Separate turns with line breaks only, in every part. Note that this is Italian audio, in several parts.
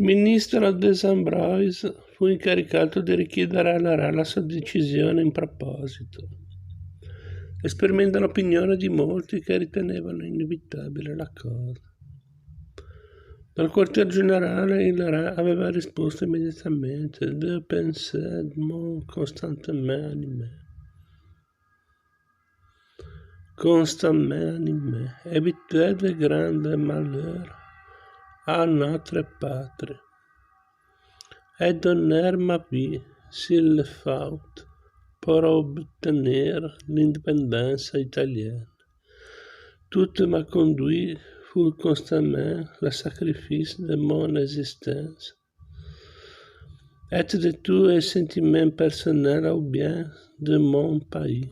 Ministro Desambrois fu incaricato di richiedere alla Re la sua decisione in proposito, esprimendo l'opinione di molti che ritenevano inevitabile la cosa. Dal quartier generale il Re aveva risposto immediatamente: «De pensez mon constamment animé, évitez de grands malheurs à notre patrie, et donner ma vie, s'il le faut, pour obtenir l'indépendance italienne. Tout m'a conduit fut constamment le sacrifice de mon existence, et de tous les sentiments personnels au bien de mon pays.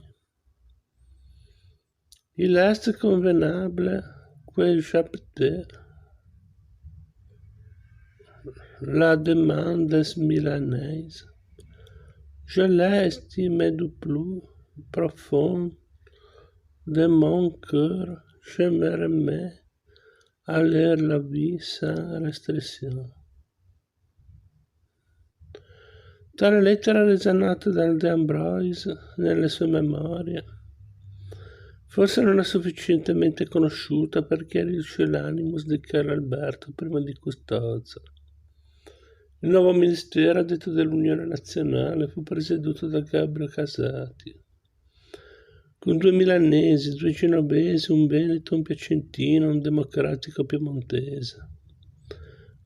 Il est convenable que j'accepte la demande des Milanais. Je l'estime du plus profond de mon cœur. Je me remets a leur la vie sans restrizione». Tale lettera resonata dal D'Ambrois nelle sue memorie forse non è sufficientemente conosciuta per chiarirci l'animus di Carlo Alberto prima di Custozza. Il nuovo ministero detto dell'Unione Nazionale fu presieduto da Gabriele Casati, con 2 milanesi, 2 genovesi, un veneto, un piacentino, un democratico piemontese.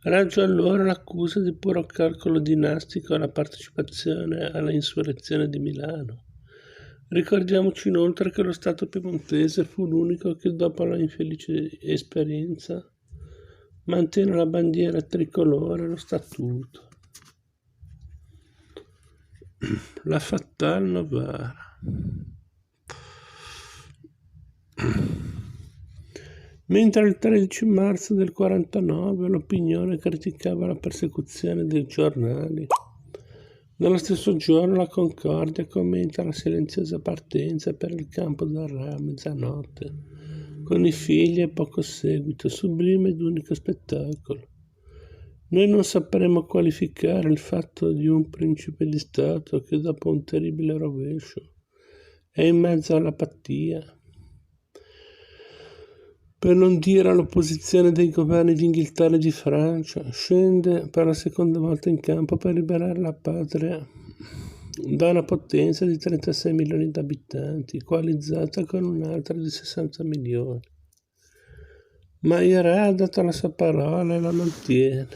Raggio allora l'accusa di puro calcolo dinastico alla partecipazione alla insurrezione di Milano. Ricordiamoci inoltre che lo Stato piemontese fu l'unico che dopo la infelice esperienza mantenne la bandiera tricolore e lo statuto. La Fatale Novara. Mentre il 13 marzo del 49 l'opinione criticava la persecuzione dei giornali, nello stesso giorno la Concordia commenta la silenziosa partenza per il campo del Re a mezzanotte, con i figli e poco seguito, sublime ed unico spettacolo. Noi non sapremo qualificare il fatto di un principe di Stato che dopo un terribile rovescio è in mezzo all'apatia, per non dire all'opposizione dei governi di Inghilterra e di Francia, scende per la seconda volta in campo per liberare la patria da una potenza di 36 milioni di abitanti, coalizzata con un'altra di 60 milioni. Ma il Re ha dato la sua parola e la mantiene.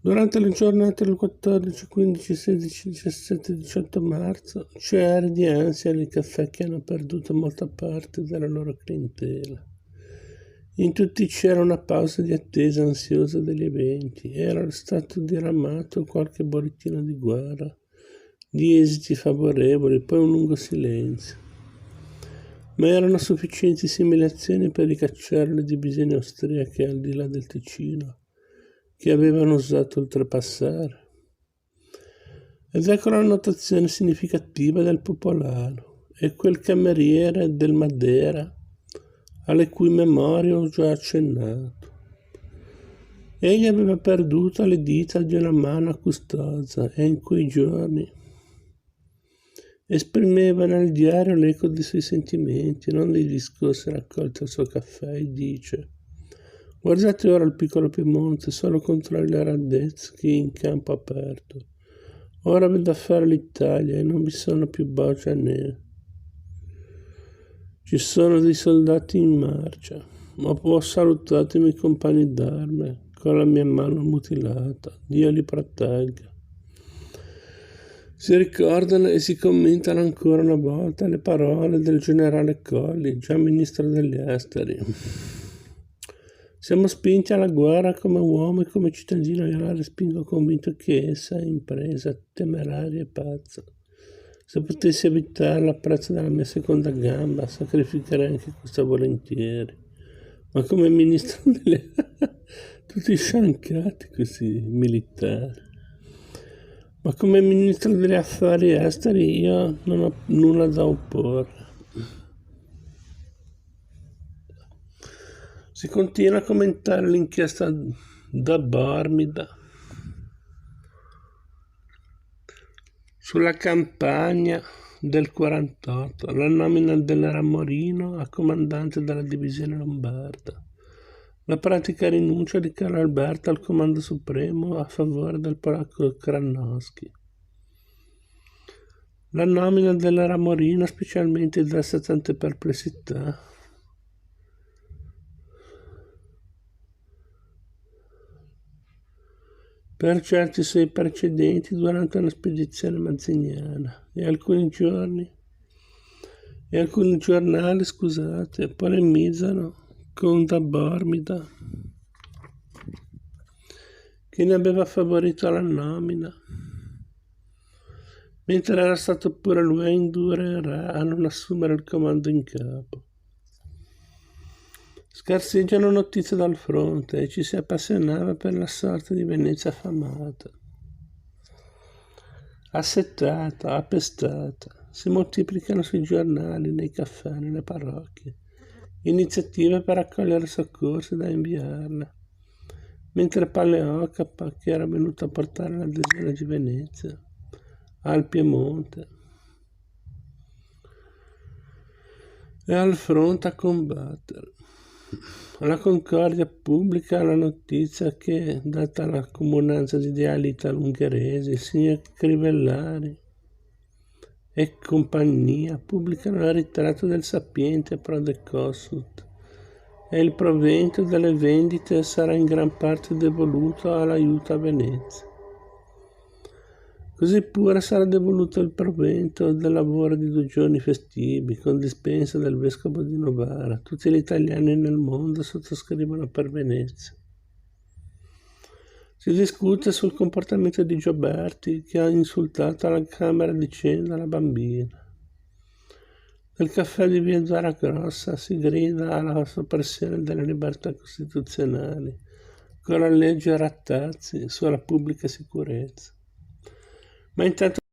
Durante le giornate del 14, 15, 16, 17 e 18 marzo c'è aria di ansia nei caffè che hanno perduto molta parte della loro clientela. In tutti c'era una pausa di attesa ansiosa degli eventi. Era stato diramato qualche bollettino di guerra, di esiti favorevoli, poi un lungo silenzio. Ma erano sufficienti simulazioni per ricacciare le divisioni austriache al di là del Ticino, che avevano osato oltrepassare. Ed ecco la notazione significativa del popolano e quel cameriere del Madeira alle cui memorie ho già accennato. Egli aveva perduto le dita di una mano a Custozza e in quei giorni esprimeva nel diario l'eco dei suoi sentimenti, non dei discorsi raccolti al suo caffè, e dice: «Guardate ora il piccolo Piemonte, solo contro il Radetzky in campo aperto. Ora vedo fare l'Italia e non vi sono più Boccia né. Ci sono dei soldati in marcia. Ho salutato i miei compagni d'arme con la mia mano mutilata. Dio li protegga». Si ricordano e si commentano ancora una volta le parole del generale Colli, già ministro degli esteri. Siamo spinti alla guerra come uomo e come cittadino, io la respingo convinto che essa è impresa temeraria e pazza. Se potessi evitarla a prezzo della mia seconda gamba, sacrificherei anche questa volentieri. Ma come ministro delle... tutti sciancati questi militari. Ma come ministro degli affari esteri io non ho nulla da opporre. Si continua a commentare l'inchiesta da Bormida sulla campagna del 48, la nomina del Ramorino a comandante della divisione lombarda, la pratica rinuncia di Carlo Alberto al comando supremo a favore del polacco Kranowski, la nomina del Ramorino specialmente desta tante perplessità. Per certi suoi precedenti durante una spedizione mazziniana e alcuni giornali, polemizzano con Da Bormida, che ne aveva favorito la nomina, mentre era stato pure lui a indurre il re a non assumere il comando in capo. Scarseggiano notizie dal fronte e ci si appassionava per la sorte di Venezia affamata, assetata, appestata. Si moltiplicano sui giornali, nei caffè, nelle parrocchie, iniziative per raccogliere soccorsi da inviarla, mentre Paleocapa, che era venuto a portare l'adesione di Venezia al Piemonte, e al fronte a combattere. La Concordia pubblica la notizia che, data la comunanza di ideali italo-ungheresi, il signor Crivellari e compagnia pubblicano il ritratto del sapiente Prode Kossuth e il provento delle vendite sarà in gran parte devoluto all'aiuto a Venezia. Così pure sarà devoluto il provento del lavoro di 2 giorni festivi, con dispensa del vescovo di Novara. Tutti gli italiani nel mondo sottoscrivono per Venezia. Si discute sul comportamento di Gioberti, che ha insultato alla Camera dicendo alla bambina. Nel caffè di via Zaragoza si grida alla soppressione delle libertà costituzionali, con la legge Rattazzi sulla pubblica sicurezza. Ma intanto